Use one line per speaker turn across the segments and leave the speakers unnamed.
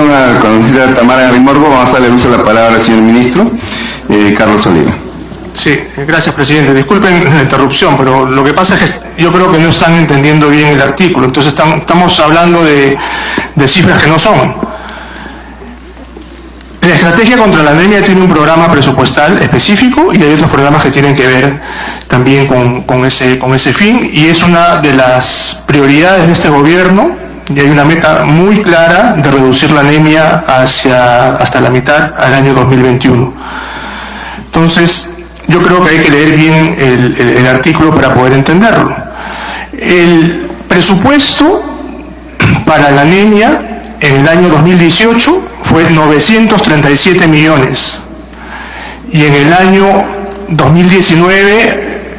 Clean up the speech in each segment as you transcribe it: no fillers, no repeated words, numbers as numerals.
intervención a la congresista Tamara Arimorgo, vamos a darle uso a la palabra al señor ministro Carlos Oliva.
Sí, gracias, presidente. Disculpen la interrupción, pero lo que pasa es que yo creo que no están entendiendo bien el artículo. Entonces estamos hablando de cifras que no son. La estrategia contra la anemia tiene un programa presupuestal específico y hay otros programas que tienen que ver también con ese fin, y es una de las prioridades de este gobierno, y hay una meta muy clara de reducir la anemia hasta la mitad al año 2021. Entonces, yo creo que hay que leer bien el artículo para poder entenderlo. El presupuesto para la anemia en el año 2018 fue 937 millones. Y en el año 2019,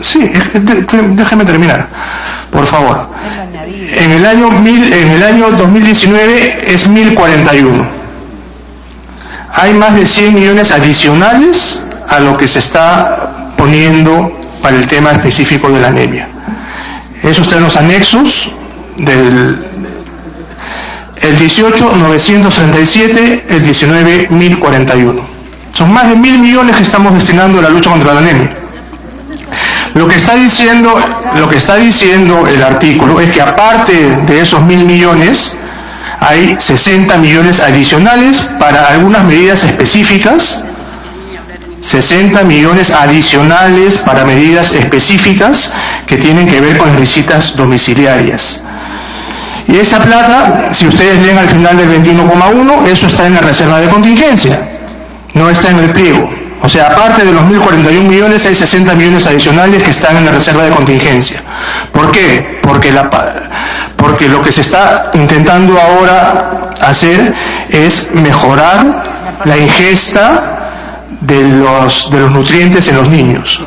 sí, déjeme terminar, por favor. En el año 2019 es 1041. Hay más de 100 millones adicionales a lo que se está poniendo para el tema específico de la anemia. Eso está en los anexos el 18, 937, el 19, 1041. Son más de 1.000 millones que estamos destinando a la lucha contra la anemia. Lo que está diciendo el artículo es que aparte de esos 1.000 millones, hay 60 millones adicionales para algunas medidas específicas, 60 millones adicionales para medidas específicas que tienen que ver con las visitas domiciliarias. Y esa plata, si ustedes leen al final del 21,1, eso está en la reserva de contingencia, no está en el pliego. O sea, aparte de los 1.041 millones, hay 60 millones adicionales que están en la reserva de contingencia. ¿Por qué? Porque lo que se está intentando ahora hacer es mejorar la ingesta de los nutrientes en los niños.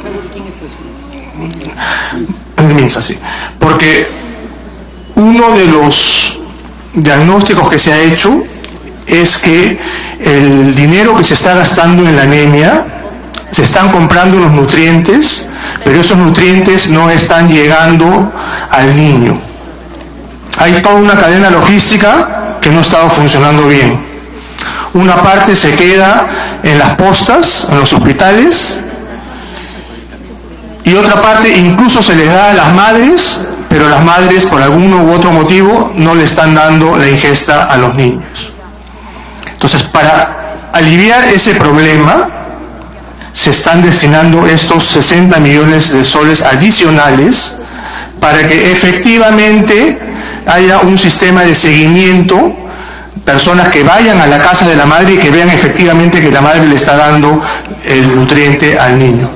Porque uno de los diagnósticos que se ha hecho es que el dinero que se está gastando en la anemia, se están comprando los nutrientes, pero esos nutrientes no están llegando al niño. Hay toda una cadena logística que no estaba funcionando bien. Una parte se queda en las postas, en los hospitales, y otra parte incluso se les da a las madres, pero las madres por alguno u otro motivo no le están dando la ingesta a los niños. Entonces, para aliviar ese problema, se están destinando estos 60 millones de soles adicionales para que efectivamente haya un sistema de seguimiento, personas que vayan a la casa de la madre y que vean efectivamente que la madre le está dando el nutriente al niño.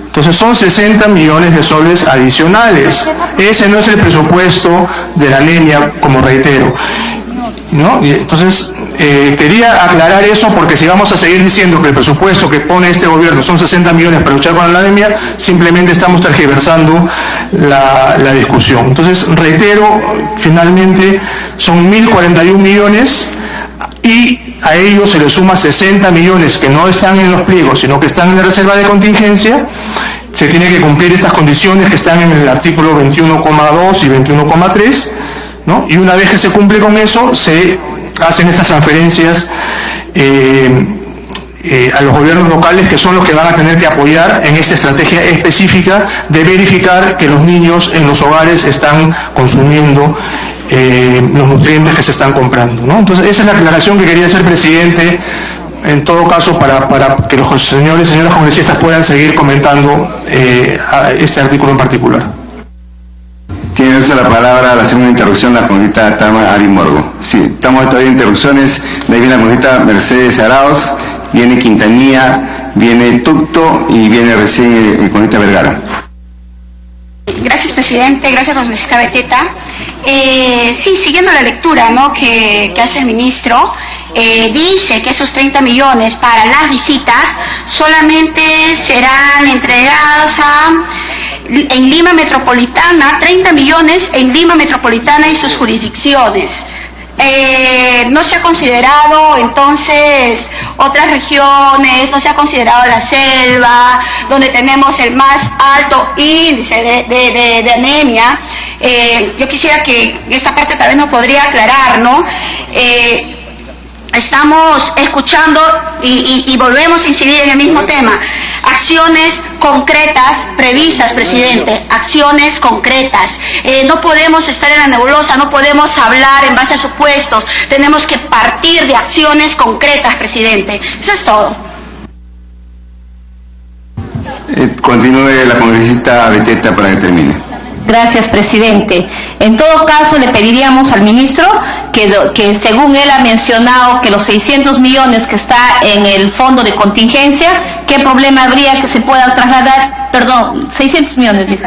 Entonces son 60 millones de soles adicionales. Ese no es el presupuesto de la anemia, como reitero, ¿no? Y entonces quería aclarar eso, porque si vamos a seguir diciendo que el presupuesto que pone este gobierno son 60 millones para luchar contra la anemia, simplemente estamos tergiversando la discusión. Entonces reitero, finalmente son 1.041 millones y a ellos se le suma 60 millones que no están en los pliegos, sino que están en la reserva de contingencia. Se tiene que cumplir estas condiciones que están en el artículo 21,2 y 21,3, ¿no? Y una vez que se cumple con eso, se hacen estas transferencias a los gobiernos locales, que son los que van a tener que apoyar en esta estrategia específica de verificar que los niños en los hogares están consumiendo los nutrientes que se están comprando, ¿no? Entonces esa es la aclaración que quería hacer, presidente, en todo caso para que los señores y señoras congresistas puedan seguir comentando este artículo en particular.
Tiene usted la palabra, la segunda interrupción, la congresista Tamara Arimorgo. Sí, estamos todavía en interrupciones. De ahí viene la congresista Mercedes Arauz, viene Quintanilla, viene Tucto y viene recién el congresista Vergara.
Gracias, presidente. Gracias, congresista Beteta. Sí, siguiendo la lectura, ¿no?, que hace el ministro, dice que esos 30 millones para las visitas solamente serán entregados en Lima Metropolitana, 30 millones en Lima Metropolitana y sus jurisdicciones. No se ha considerado entonces otras regiones, no se ha considerado la selva, donde tenemos el más alto índice de anemia. Yo quisiera que esta parte tal vez nos podría aclarar, ¿no? estamos escuchando y volvemos a incidir en el mismo tema. Acciones concretas previstas, presidente, acciones concretas. No podemos estar en la nebulosa, no podemos hablar en base a supuestos, tenemos que partir de acciones concretas, presidente. Eso es todo.
Continúe la congresista Beteta para que termine.
Gracias, presidente. En todo caso, le pediríamos al ministro que según él ha mencionado que los 600 millones que está en el fondo de contingencia, ¿qué problema habría que se pueda trasladar? Perdón, 600 millones, dice.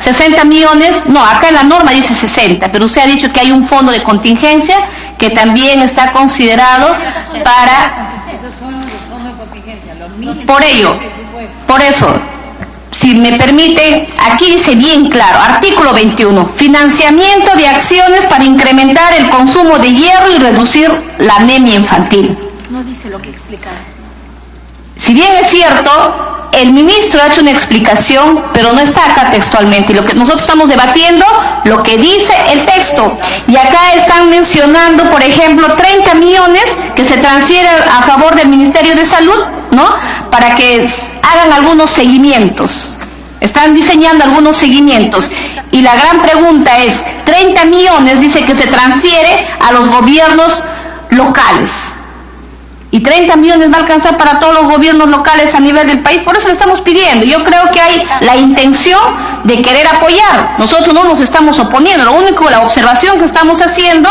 60 millones, no, acá en la norma dice 60, pero usted ha dicho que hay un fondo de contingencia que también está considerado para... Por eso, si me permite, aquí dice bien claro, artículo 21, financiamiento de acciones para incrementar el consumo de hierro y reducir la anemia infantil.
No dice lo que explicaba.
Si bien es cierto, el ministro ha hecho una explicación, pero no está acá textualmente. Y lo que nosotros estamos debatiendo, lo que dice el texto. Y acá están mencionando, por ejemplo, 30 millones que se transfieren a favor del Ministerio de Salud, ¿no? Para que hagan algunos seguimientos. Están diseñando algunos seguimientos. Y la gran pregunta es, 30 millones dice que se transfiere a los gobiernos locales. Y 30 millones va a alcanzar para todos los gobiernos locales a nivel del país, por eso le estamos pidiendo. Yo creo que hay la intención de querer apoyar. Nosotros no nos estamos oponiendo, lo único, la observación que estamos haciendo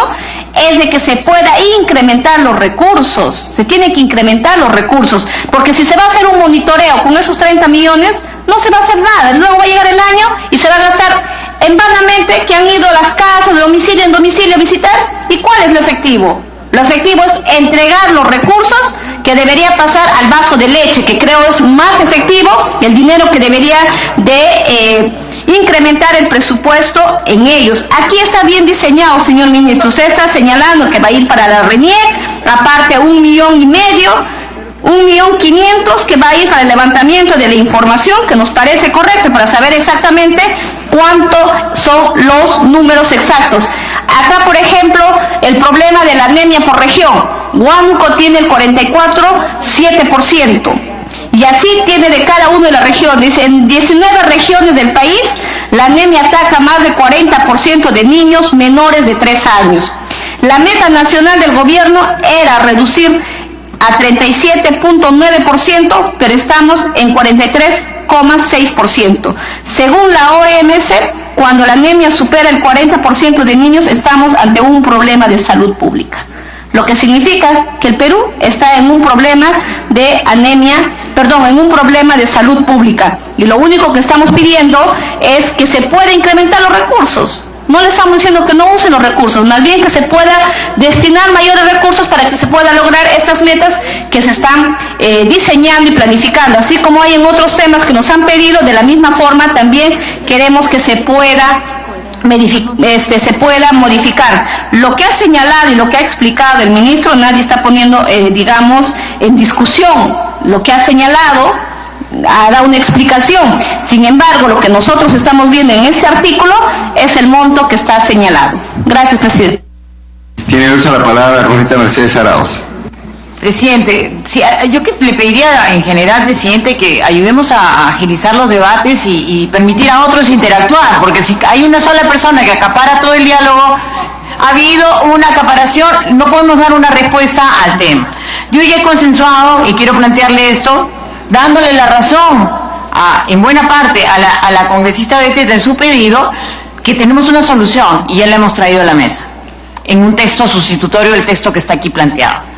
es de que se pueda incrementar los recursos. Se tiene que incrementar los recursos, porque si se va a hacer un monitoreo con esos 30 millones, no se va a hacer nada. Luego va a llegar el año y se va a gastar en vanamente que han ido a las casas de domicilio en domicilio a visitar. ¿Y cuál es lo efectivo? Lo efectivo es entregar los recursos que debería pasar al vaso de leche, que creo es más efectivo, el dinero que debería de incrementar el presupuesto en ellos. Aquí está bien diseñado, señor ministro. Usted está señalando que va a ir para la RENIEC, aparte 1,5 millones, 1.500.000 que va a ir para el levantamiento de la información, que nos parece correcta, para saber exactamente cuánto son los números exactos. Acá, por ejemplo, el problema de la anemia por región. Huánuco tiene el 44,7%. Y así tiene de cada una de las regiones. En 19 regiones del país, la anemia ataca más del 40% de niños menores de 3 años. La meta nacional del gobierno era reducir a 37,9%, pero estamos en 43,6%. Según la OMS, cuando la anemia supera el 40% de niños, estamos ante un problema de salud pública. Lo que significa que el Perú está en un problema de en un problema de salud pública. Y lo único que estamos pidiendo es que se pueda incrementar los recursos. No le estamos diciendo que no usen los recursos, más bien que se pueda destinar mayores recursos para que se pueda lograr estas metas que se están diseñando y planificando. Así como hay en otros temas que nos han pedido, de la misma forma también queremos que se pueda modificar. Lo que ha señalado y lo que ha explicado el ministro, nadie está poniendo, en discusión. Lo que ha señalado ha dado una explicación. Sin embargo, lo que nosotros estamos viendo en este artículo es el monto que está señalado. Gracias, presidente.
Tiene uso la palabra la congresista Mercedes Arauz.
Presidente, yo que le pediría en general, presidente, que ayudemos a agilizar los debates y permitir a otros interactuar, porque si hay una sola persona que acapara todo el diálogo, ha habido una acaparación, no podemos dar una respuesta al tema. Yo ya he consensuado, y quiero plantearle esto, dándole la razón en buena parte a la congresista Beteta en su pedido, que tenemos una solución y ya la hemos traído a la mesa, en un texto sustitutorio del texto que está aquí planteado.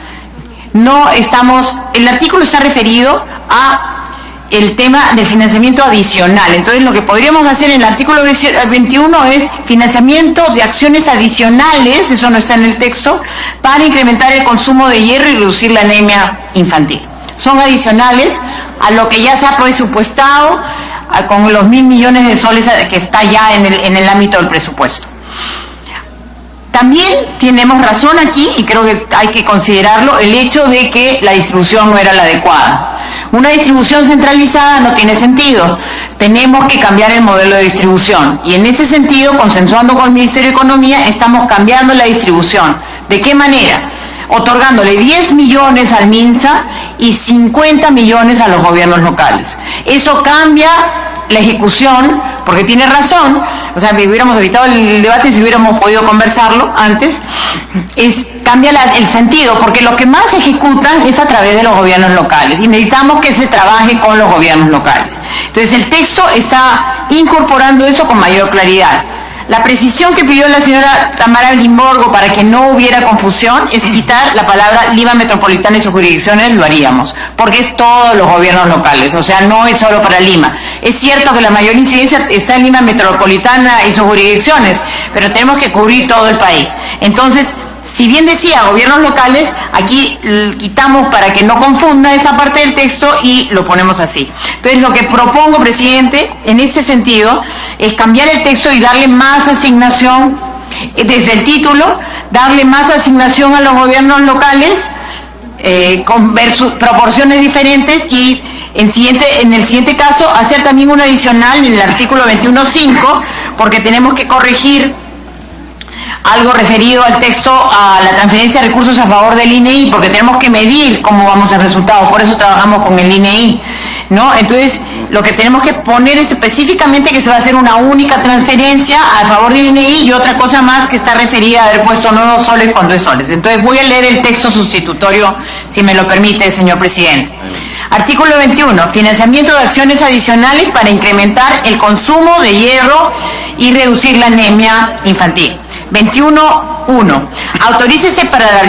El artículo está referido a el tema del financiamiento adicional. Entonces lo que podríamos hacer en el artículo 21 es financiamiento de acciones adicionales, eso no está en el texto, para incrementar el consumo de hierro y reducir la anemia infantil. Son adicionales a lo que ya se ha presupuestado con los 1.000 millones de soles que está ya en el ámbito del presupuesto. También tenemos razón aquí, y creo que hay que considerarlo, el hecho de que la distribución no era la adecuada. Una distribución centralizada no tiene sentido. Tenemos que cambiar el modelo de distribución. Y en ese sentido, consensuando con el Ministerio de Economía, estamos cambiando la distribución. ¿De qué manera? otorgándole 10 millones al MINSA y 50 millones a los gobiernos locales. Eso cambia la ejecución, porque tiene razón, o sea, hubiéramos evitado el debate si hubiéramos podido conversarlo antes, cambia el sentido, porque lo que más ejecutan es a través de los gobiernos locales, y necesitamos que se trabaje con los gobiernos locales. Entonces el texto está incorporando eso con mayor claridad. La precisión que pidió la señora Tamara Arimborgo para que no hubiera confusión es quitar la palabra Lima Metropolitana y sus jurisdicciones, lo haríamos, porque es todos los gobiernos locales, o sea, no es solo para Lima. Es cierto que la mayor incidencia está en Lima Metropolitana y sus jurisdicciones, pero tenemos que cubrir todo el país. Entonces, si bien decía gobiernos locales, aquí quitamos para que no confunda esa parte del texto y lo ponemos así. Entonces lo que propongo, presidente, en este sentido, es cambiar el texto y darle más asignación, desde el título, darle más asignación a los gobiernos locales, con proporciones diferentes, y en el siguiente caso hacer también un adicional en el artículo 21.5, porque tenemos que corregir algo referido al texto a la transferencia de recursos a favor del INEI, porque tenemos que medir cómo vamos al resultado, por eso trabajamos con el INEI, ¿no? Entonces, lo que tenemos que poner es específicamente que se va a hacer una única transferencia a favor del INEI y otra cosa más que está referida a haber puesto no 2 soles con 2 soles. Entonces, voy a leer el texto sustitutorio, si me lo permite, señor presidente. Artículo 21. Financiamiento de acciones adicionales para incrementar el consumo de hierro y reducir la anemia infantil. 21.1. Autorícese para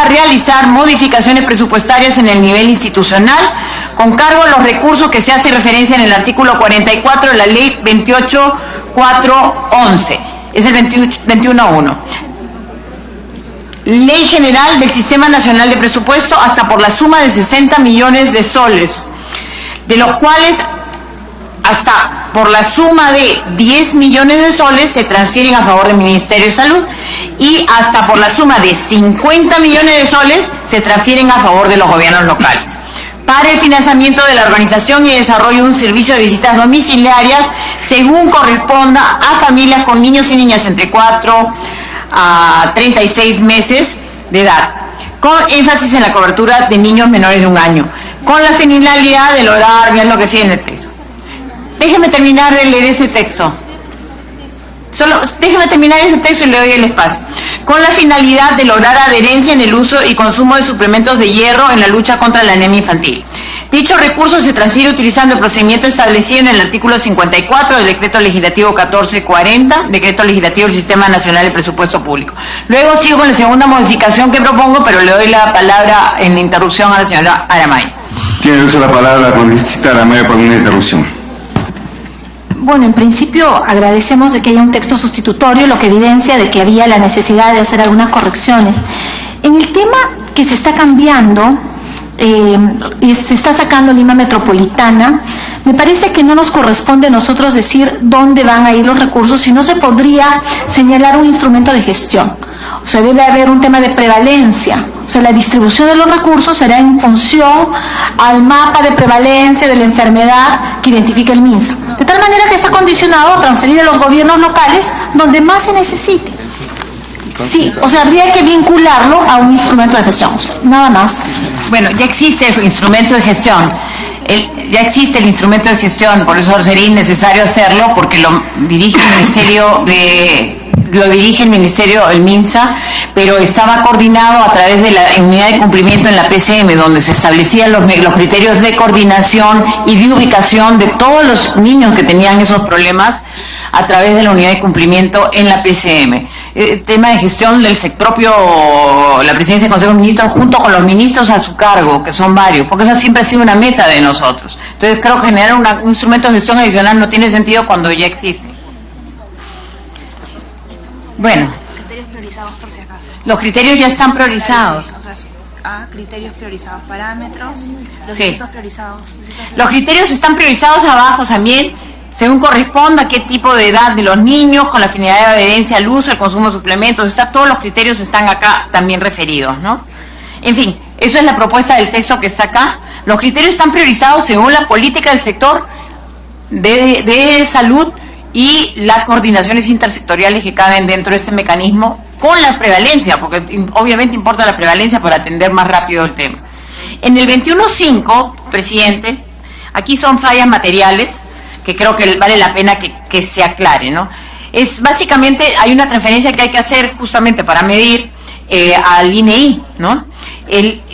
realizar modificaciones presupuestarias en el nivel institucional con cargo a los recursos que se hace referencia en el artículo 44 de la ley 28.411. Es el 21.1. Ley General del Sistema Nacional de Presupuesto hasta por la suma de 60 millones de soles, de los cuales hasta por la suma de 10 millones de soles se transfieren a favor del Ministerio de Salud y hasta por la suma de 50 millones de soles se transfieren a favor de los gobiernos locales para el financiamiento de la organización y desarrollo de un servicio de visitas domiciliarias según corresponda a familias con niños y niñas entre 4 a 36 meses de edad, con énfasis en la cobertura de niños menores de 1 año, con la finalidad de lograr bien lo que sigue en el texto. Déjeme terminar de leer ese texto. Déjeme terminar ese texto y le doy el espacio. Con la finalidad de lograr adherencia en el uso y consumo de suplementos de hierro en la lucha contra la anemia infantil. Dicho recurso se transfiere utilizando el procedimiento establecido en el artículo 54 del Decreto Legislativo 1440, Decreto Legislativo del Sistema Nacional de Presupuesto Público. Luego sigo con la segunda modificación que propongo, pero le doy la palabra en la interrupción a la señora Aramay.
Tiene uso la palabra la congresista Aramay por una interrupción.
Bueno, en principio agradecemos de que haya un texto sustitutorio, lo que evidencia de que había la necesidad de hacer algunas correcciones. En el tema que se está cambiando, y se está sacando Lima Metropolitana, me parece que no nos corresponde a nosotros decir dónde van a ir los recursos, sino se podría señalar un instrumento de gestión. O sea, debe haber un tema de prevalencia. O sea, la distribución de los recursos será en función al mapa de prevalencia de la enfermedad que identifica el MINSA. De tal manera que está condicionado a transferir a los gobiernos locales donde más se necesite. Sí, o sea, habría que vincularlo a un instrumento de gestión, nada más.
Bueno, ya existe el instrumento de gestión. Ya existe el instrumento de gestión, por eso sería innecesario hacerlo, porque lo dirige el Ministerio, el MINSA, pero estaba coordinado a través de la unidad de cumplimiento en la PCM, donde se establecían los criterios de coordinación y de ubicación de todos los niños que tenían esos problemas a través de la unidad de cumplimiento en la PCM. El tema de gestión del la presidencia del Consejo de Ministros junto con los ministros a su cargo, que son varios, porque eso siempre ha sido una meta de nosotros. Entonces creo que generar un instrumento de gestión adicional no tiene sentido cuando ya existe. Bueno,
criterios priorizados por si acaso.
Los criterios ya están priorizados.
O sea, criterios priorizados, parámetros, los
Sí.
visitos priorizados.
Los criterios están priorizados abajo también, según corresponda a qué tipo de edad de los niños, con la finalidad de adherencia al uso, el consumo de suplementos, todos los criterios están acá también referidos, ¿no? En fin, eso es la propuesta del texto que está acá. Los criterios están priorizados según la política del sector de salud y las coordinaciones intersectoriales que caben dentro de este mecanismo con la prevalencia, porque obviamente importa la prevalencia para atender más rápido el tema. En el 21.5, presidente, aquí son fallas materiales que creo que vale la pena que se aclare, ¿no? Es básicamente, hay una transferencia que hay que hacer justamente para medir al INEI, ¿no?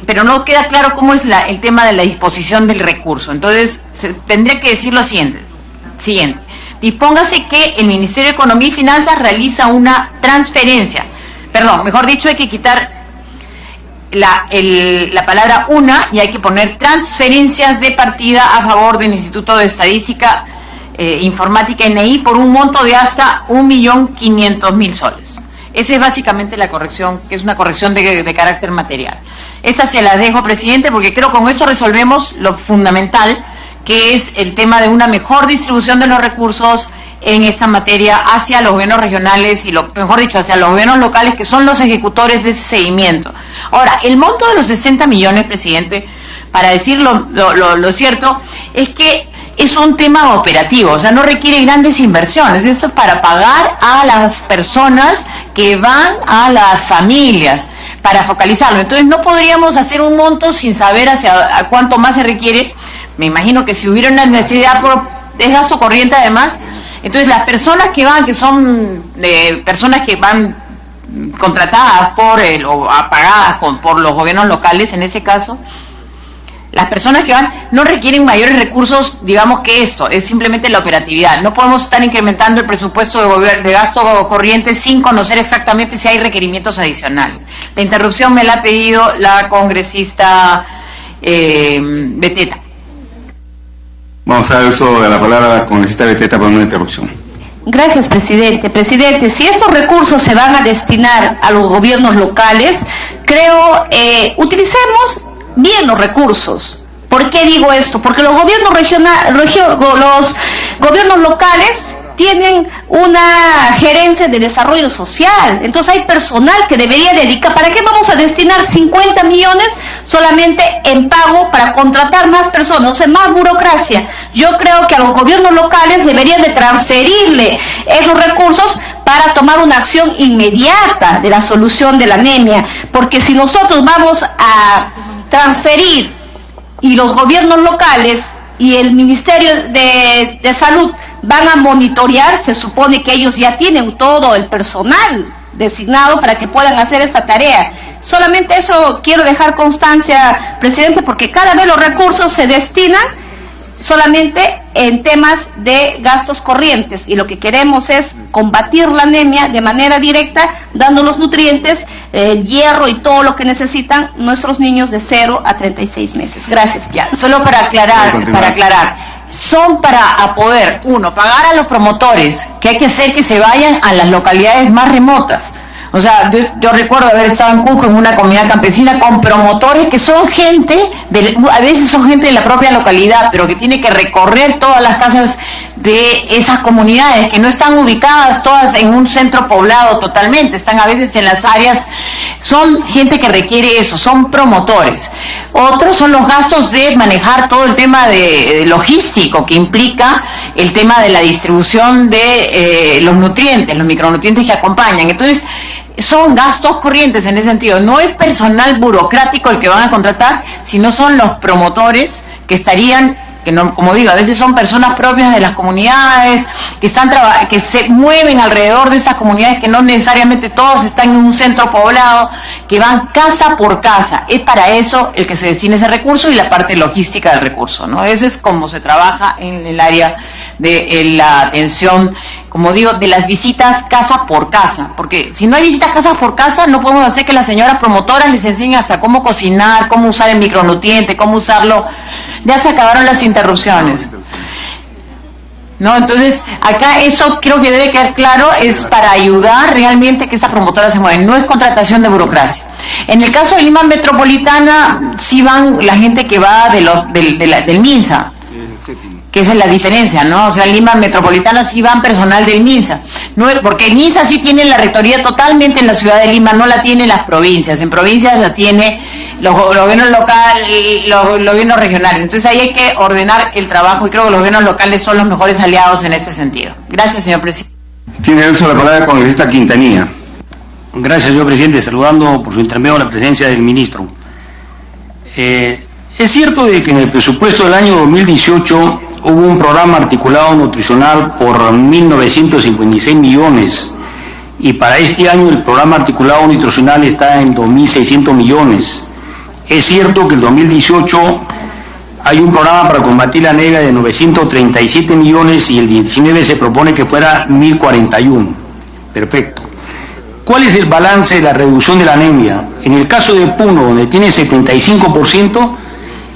Pero no queda claro cómo es el tema de la disposición del recurso. Entonces, tendría que decir lo siguiente. Dispóngase que el Ministerio de Economía y Finanzas realiza una transferencia. Perdón, mejor dicho, hay que quitar la palabra una y hay que poner transferencias de partida a favor del Instituto de Estadística Informática INEI por un monto de hasta 1.500.000 soles. Esa es básicamente la corrección, que es una corrección de carácter material. Esta se la dejo, presidente, porque creo que con esto resolvemos lo fundamental, que es el tema de una mejor distribución de los recursos en esta materia hacia los gobiernos regionales y, mejor dicho, hacia los gobiernos locales, que son los ejecutores de ese seguimiento. Ahora, el monto de los 60 millones, presidente, para decir lo cierto, es que es un tema operativo, o sea, no requiere grandes inversiones, eso es para pagar a las personas que van a las familias, para focalizarlo. Entonces no podríamos hacer un monto sin saber a cuánto más se requiere. Me imagino que si hubiera una necesidad de gasto corriente además, entonces las personas que van, que son personas que van contratadas o pagadas por los gobiernos locales, en ese caso, las personas que van no requieren mayores recursos, digamos, que esto, es simplemente la operatividad. No podemos estar incrementando el presupuesto de gasto corriente sin conocer exactamente si hay requerimientos adicionales. La interrupción me la ha pedido la congresista Beteta.
Vamos a dar uso de la palabra a la congresista Beteta por una interrupción.
Gracias, presidente. Presidente, si estos recursos se van a destinar a los gobiernos locales, creo, utilicemos bien los recursos. ¿Por qué digo esto? Porque los gobiernos los gobiernos locales tienen una gerencia de desarrollo social, entonces hay personal que debería dedicar. ¿Para qué vamos a destinar 50 millones solamente en pago para contratar más personas? O sea, más burocracia. Yo creo que a los gobiernos locales deberían de transferirle esos recursos para tomar una acción inmediata de la solución de la anemia, porque si nosotros vamos a transferir y los gobiernos locales y el Ministerio de Salud van a monitorear, se supone que ellos ya tienen todo el personal designado para que puedan hacer esta tarea. Solamente eso quiero dejar constancia, presidente, porque cada vez los recursos se destinan solamente en temas de gastos corrientes y lo que queremos es combatir la anemia de manera directa, dando los nutrientes, el hierro y todo lo que necesitan nuestros niños de 0 a 36 meses. Gracias.
Ya, solo para aclarar, son para poder, pagar a los promotores, que hay que hacer que se vayan a las localidades más remotas. O sea, yo recuerdo haber estado en Cusco en una comunidad campesina con promotores que son a veces son gente de la propia localidad, pero que tiene que recorrer todas las casas de esas comunidades, que no están ubicadas todas en un centro poblado totalmente, están a veces en las áreas, son gente que requiere eso, son promotores. Otros son los gastos de manejar todo el tema de logístico que implica el tema de la distribución de los nutrientes, los micronutrientes que acompañan. Entonces, son gastos corrientes en ese sentido. No es personal burocrático el que van a contratar, sino son los promotores que estarían, que no, como digo, a veces son personas propias de las comunidades, que se mueven alrededor de estas comunidades, que no necesariamente todas están en un centro poblado, que van casa por casa. Es para eso el que se destina ese recurso y la parte logística del recurso, ¿no? Eso es como se trabaja en el área de la atención, como digo, de las visitas casa por casa, porque si no hay visitas casa por casa, no podemos hacer que las señoras promotoras les enseñen hasta cómo cocinar, cómo usar el micronutriente, cómo usarlo. Ya se acabaron las interrupciones, ¿no? Entonces, acá eso creo que debe quedar claro, es para ayudar realmente que estas promotoras se muevan, no es contratación de burocracia. En el caso de Lima Metropolitana, sí van la gente que va del MINSA, que esa es la diferencia, ¿no? O sea, Lima Metropolitana sí van personal del MINSA, no, porque el MINSA sí tiene la rectoría totalmente en la ciudad de Lima, no la tiene en las provincias, en provincias la tiene los gobiernos locales y los gobiernos regionales. Entonces ahí hay que ordenar el trabajo y creo que los gobiernos locales son los mejores aliados en ese sentido. Gracias, señor presidente.
Tiene el uso de la palabra el congresista Quintanilla.
Gracias, señor presidente. Saludando por su intermedio la presencia del ministro. Es cierto de que en el presupuesto del año 2018 hubo un programa articulado nutricional por 1.956 millones y para este año el programa articulado nutricional está en 2.600 millones. Es cierto que el 2018 hay un programa para combatir la anemia de 937 millones y el 19 se propone que fuera 1.041. Perfecto. ¿Cuál es el balance de la reducción de la anemia? En el caso de Puno, donde tiene 75%,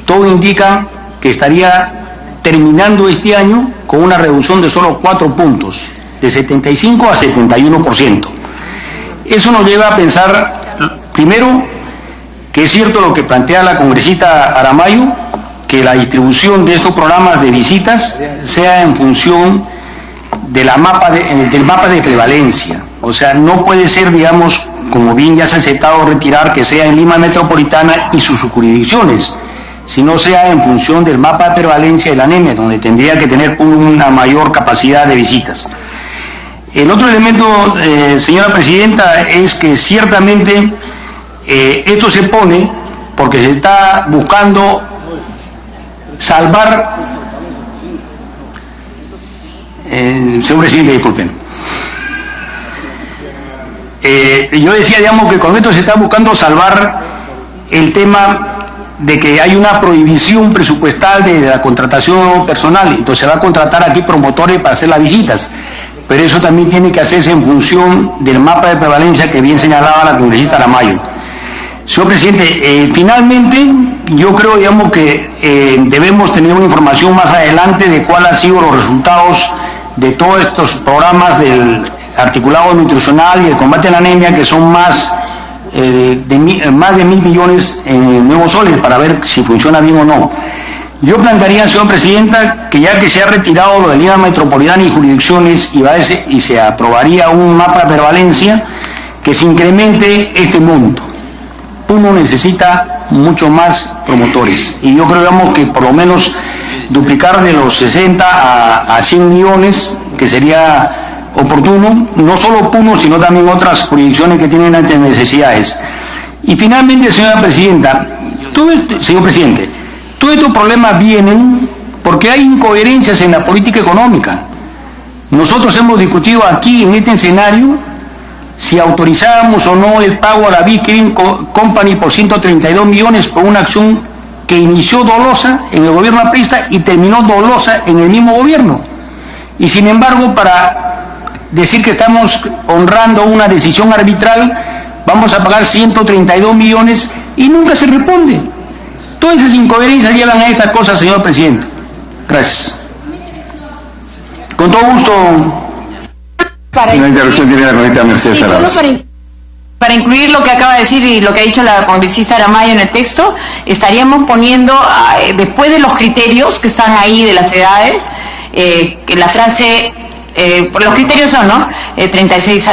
todo indica que estaría terminando este año con una reducción de solo 4 puntos, de 75 a 71%. Eso nos lleva a pensar, primero, que es cierto lo que plantea la congresista Aramayo, que la distribución de estos programas de visitas sea en función de del mapa de prevalencia. O sea, no puede ser, digamos, como bien ya se ha aceptado retirar, que sea en Lima Metropolitana y sus jurisdicciones, sino sea en función del mapa de prevalencia de la anemia, donde tendría que tener una mayor capacidad de visitas. El otro elemento, señora presidenta, es que ciertamente esto se pone porque se está buscando salvar, señor presidente, disculpen. Yo decía, digamos, que con esto se está buscando salvar el tema de que hay una prohibición presupuestal de la contratación personal, entonces se va a contratar aquí promotores para hacer las visitas, pero eso también tiene que hacerse en función del mapa de prevalencia que bien señalaba la congresista Aramayo. Señor presidente, finalmente yo creo, digamos, que debemos tener una información más adelante de cuáles han sido los resultados de todos estos programas del articulado nutricional y el combate a la anemia, que son más de 1.000 millones en nuevos soles, para ver si funciona bien o no. Yo plantearía, señora presidenta, que ya que se ha retirado lo de Lima Metropolitana y jurisdicciones y se aprobaría un mapa de prevalencia, que se incremente este monto. Uno necesita mucho más promotores y yo creo, digamos, que por lo menos duplicar de los 60 a 100 millones, que sería oportuno, no solo Puno, sino también otras jurisdicciones que tienen altas necesidades. Y finalmente, señora presidenta, señor presidente, todos estos problemas vienen porque hay incoherencias en la política económica. Nosotros hemos discutido aquí en este escenario si autorizábamos o no el pago a la Big Green Company por 132 millones por una acción que inició dolosa en el gobierno aprista y terminó dolosa en el mismo gobierno. Y sin embargo, para decir que estamos honrando una decisión arbitral, vamos a pagar 132 millones y nunca se responde. Todas esas incoherencias llevan a estas cosas, señor presidente. Gracias. Con todo gusto.
Una interrupción tiene la congresista Mercedes Arauz.
Para incluir lo que acaba de decir y lo que ha dicho la congresista Aramayo en el texto, estaríamos poniendo, después de los criterios que están ahí de las edades, que la frase, los criterios son, ¿no? 36,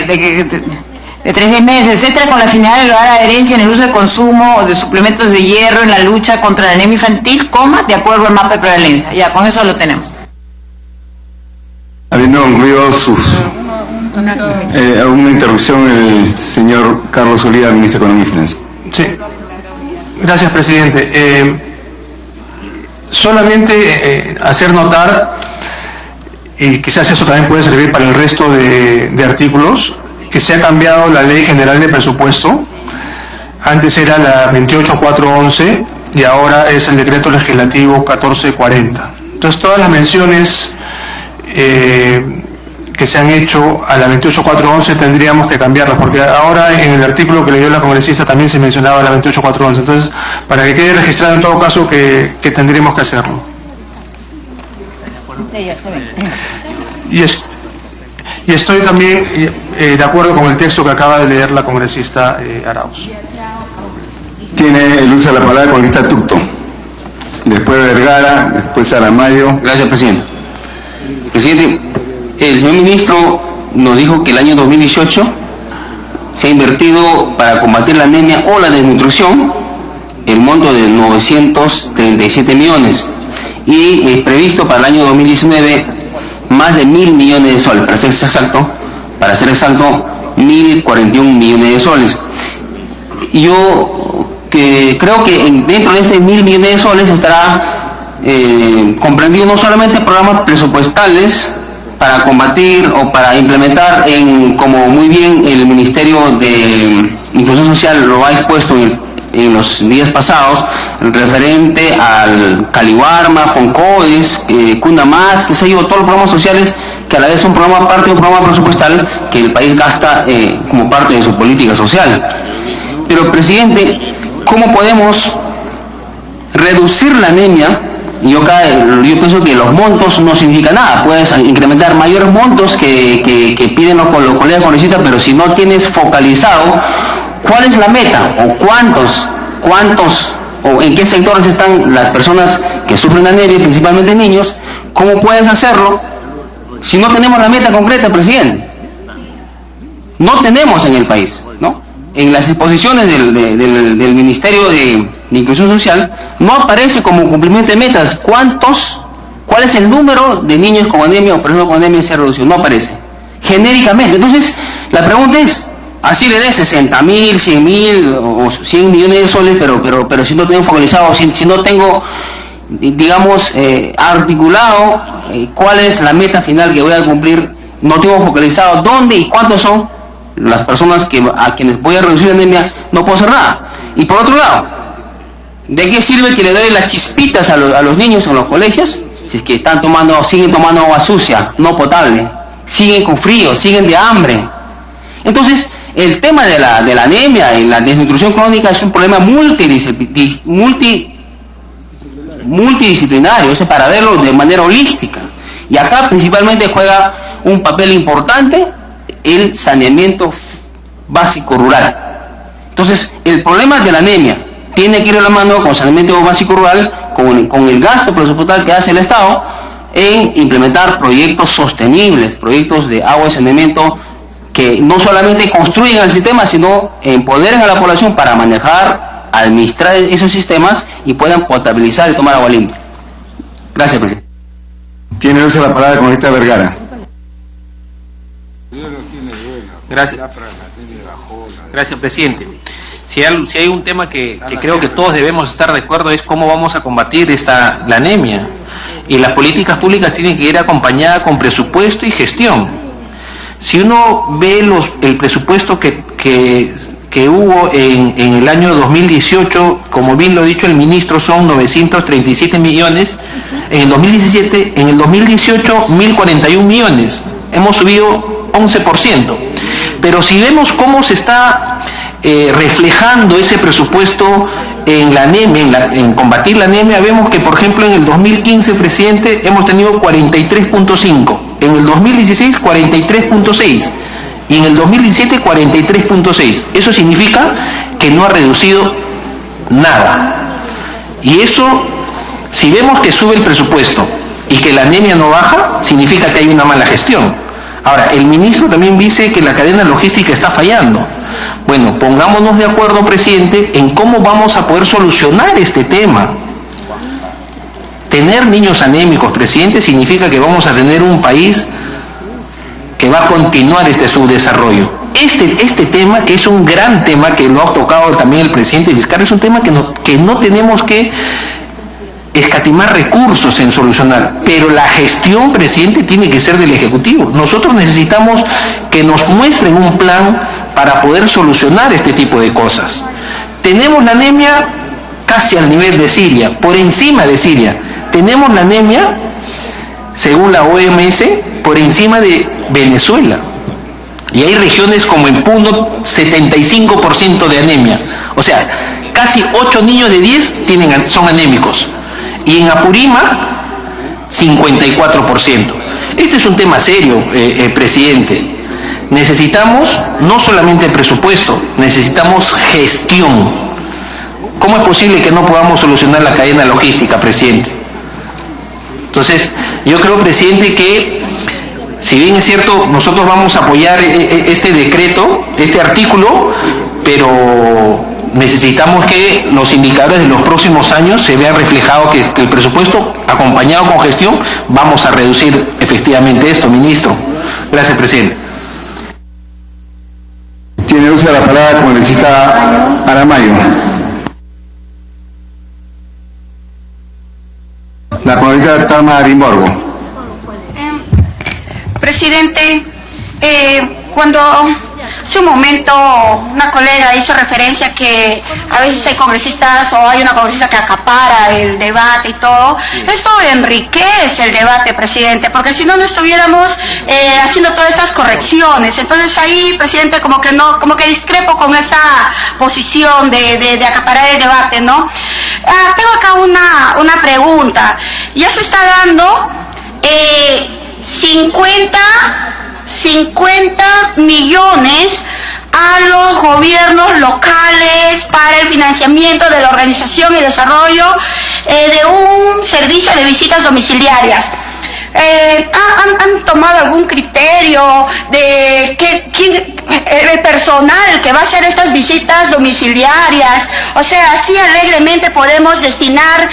de 36 meses, etcétera, con la finalidad de lograr adherencia en el uso de consumo de suplementos de hierro en la lucha contra la anemia infantil, de acuerdo al mapa de prevalencia. Ya, con eso lo tenemos.
Habiendo concluido alguna interrupción, el señor Carlos Oliva, ministro de Economía y Finanzas.
Sí, gracias, presidente. Solamente hacer notar, y quizás eso también puede servir para el resto de artículos, que se ha cambiado la Ley General de Presupuesto. Antes era la 28411 y ahora es el Decreto Legislativo 1440. Entonces todas las menciones que se han hecho a la 28411 tendríamos que cambiarlas, porque ahora en el artículo que leyó la congresista también se mencionaba la 28411. Entonces, para que quede registrado en todo caso que tendríamos que hacerlo. Y estoy también de acuerdo con el texto que acaba de leer la congresista Arauz.
Tiene el uso de la palabra el congresista Tucto. Después Vergara, después Aramayo.
Gracias, presidente. Presidente, el señor ministro nos dijo que el año 2018 se ha invertido para combatir la anemia o la desnutrición el monto de 937 millones y previsto para el año 2019 más de 1.000 millones de soles, para ser exacto 1.041 millones de soles. Yo creo que dentro de este 1.000 millones de soles estará comprendido no solamente programas presupuestales para combatir o para implementar, como muy bien el Ministerio de Inclusión Social lo ha expuesto en los días pasados, referente al Caliwarma, Foncodes, Cuna Más, que se todos los programas sociales que a la vez son parte de un programa presupuestal que el país gasta como parte de su política social. Pero, presidente, ¿cómo podemos reducir la anemia? Yo pienso que los montos no significan nada. Puedes incrementar mayores montos que piden los colegas congresistas, pero si no tienes focalizado cuál es la meta o cuántos o en qué sectores están las personas que sufren anemia, principalmente niños, ¿cómo puedes hacerlo si no tenemos la meta concreta, presidente? No tenemos en el país, ¿no? En las exposiciones del Ministerio de Inclusión Social no aparece como cumplimiento de metas cuál es el número de niños con anemia o personas con anemia se ha reducido, no aparece genéricamente. Entonces la pregunta es, así le dé 60.000, 100.000 o 100 millones de soles, pero si no tengo focalizado, si no tengo, digamos, articulado cuál es la meta final que voy a cumplir, no tengo focalizado dónde y cuántos son las personas a quienes voy a reducir la anemia, no puedo hacer nada. Y por otro lado, ¿de qué sirve que le doy las chispitas a los niños en los colegios si es que siguen tomando agua sucia, no potable, siguen con frío, siguen de hambre? Entonces, el tema de la anemia y la desnutrición crónica es un problema multidisciplinario, es para verlo de manera holística. Y acá principalmente juega un papel importante el saneamiento básico rural. Entonces, el problema de la anemia tiene que ir a la mano con saneamiento básico rural, con el gasto presupuestal que hace el Estado en implementar proyectos sostenibles, proyectos de agua y saneamiento que no solamente construyen el sistema, sino empoderen a la población para manejar, administrar esos sistemas y puedan potabilizar y tomar agua limpia. Gracias, presidente.
Tiene uso la palabra el congresista Vergara.
Gracias, presidente. Si hay un tema que creo que todos debemos estar de acuerdo es cómo vamos a combatir la anemia. Y las políticas públicas tienen que ir acompañadas con presupuesto y gestión. Si uno ve el presupuesto que hubo en el año 2018, como bien lo ha dicho el ministro, son 937 millones. En el 2018, 1.041 millones. Hemos subido 11%. Pero si vemos cómo se está reflejando ese presupuesto en la anemia, en combatir la anemia, vemos que, por ejemplo, en el 2015, presidente, hemos tenido 43.5, en el 2016 43.6 y en el 2017 43.6. Eso significa que no ha reducido nada. Y eso, si vemos que sube el presupuesto y que la anemia no baja, significa que hay una mala gestión. Ahora, el ministro también dice que la cadena logística está fallando. Bueno, pongámonos de acuerdo, presidente, en cómo vamos a poder solucionar este tema. Tener niños anémicos, presidente, significa que vamos a tener un país que va a continuar este subdesarrollo. Este tema, que es un gran tema, que lo ha tocado también el presidente Vizcarra, es un tema que no tenemos que escatimar recursos en solucionar, pero la gestión, presidente, tiene que ser del Ejecutivo. Nosotros necesitamos que nos muestren un plan para poder solucionar este tipo de cosas. Tenemos la anemia casi al nivel de Siria, por encima de Siria. Tenemos la anemia, según la OMS, por encima de Venezuela. Y hay regiones como en Puno, 75% de anemia. O sea, casi 8 niños de 10 son anémicos. Y en Apurímac, 54%. Este es un tema serio, presidente. Necesitamos no solamente presupuesto, necesitamos gestión. ¿Cómo es posible que no podamos solucionar la cadena logística, presidente? Entonces, yo creo, presidente, que si bien es cierto, nosotros vamos a apoyar este decreto, este artículo, pero necesitamos que los indicadores de los próximos años se vean reflejados que el presupuesto, acompañado con gestión, vamos a reducir efectivamente esto, ministro. Gracias, presidente.
Tiene uso de la palabra el congresista Aramayo. La congresista Talma Arimborgo.
Presidente, cuando hace un momento una colega hizo referencia que a veces hay congresistas o hay una congresista que acapara el debate y todo, esto enriquece el debate, presidente, porque si no, no estuviéramos haciendo todas estas correcciones. Entonces ahí, presidente, como que discrepo con esa posición de acaparar el debate, ¿no? Tengo acá una pregunta. Ya se está dando 50 millones a los gobiernos locales para el financiamiento de la organización y desarrollo de un servicio de visitas domiciliarias. ¿Han tomado algún criterio de el personal que va a hacer estas visitas domiciliarias? O sea, así alegremente podemos destinar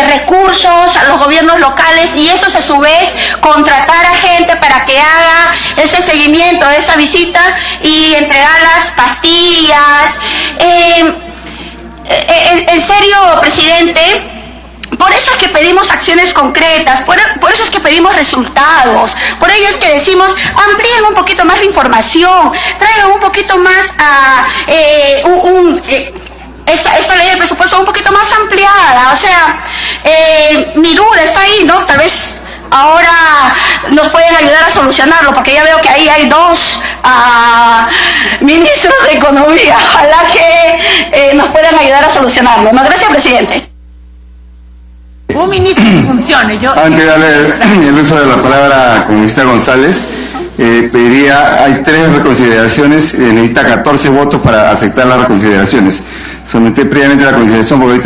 recursos a los gobiernos locales y eso a su vez contratar a gente para que haga ese seguimiento de esa visita y entregar las pastillas. En serio, presidente, por eso es que pedimos acciones concretas, por eso es que pedimos resultados, por ello es que decimos, amplíen un poquito más la información, traigan un poquito más esta ley de presupuesto un poquito más ampliada. O sea, mi duda está ahí, ¿no? Tal vez ahora nos pueden ayudar a solucionarlo, porque ya veo que ahí hay dos ministros de Economía, ojalá que nos puedan ayudar a solucionarlo, ¿no? Gracias, presidente.
Un ministro en funciones.
Antes de darle el uso de la palabra al congresista González, pediría, hay 3 reconsideraciones, necesita 14 votos para aceptar las reconsideraciones. Someter previamente la consideración porque ahorita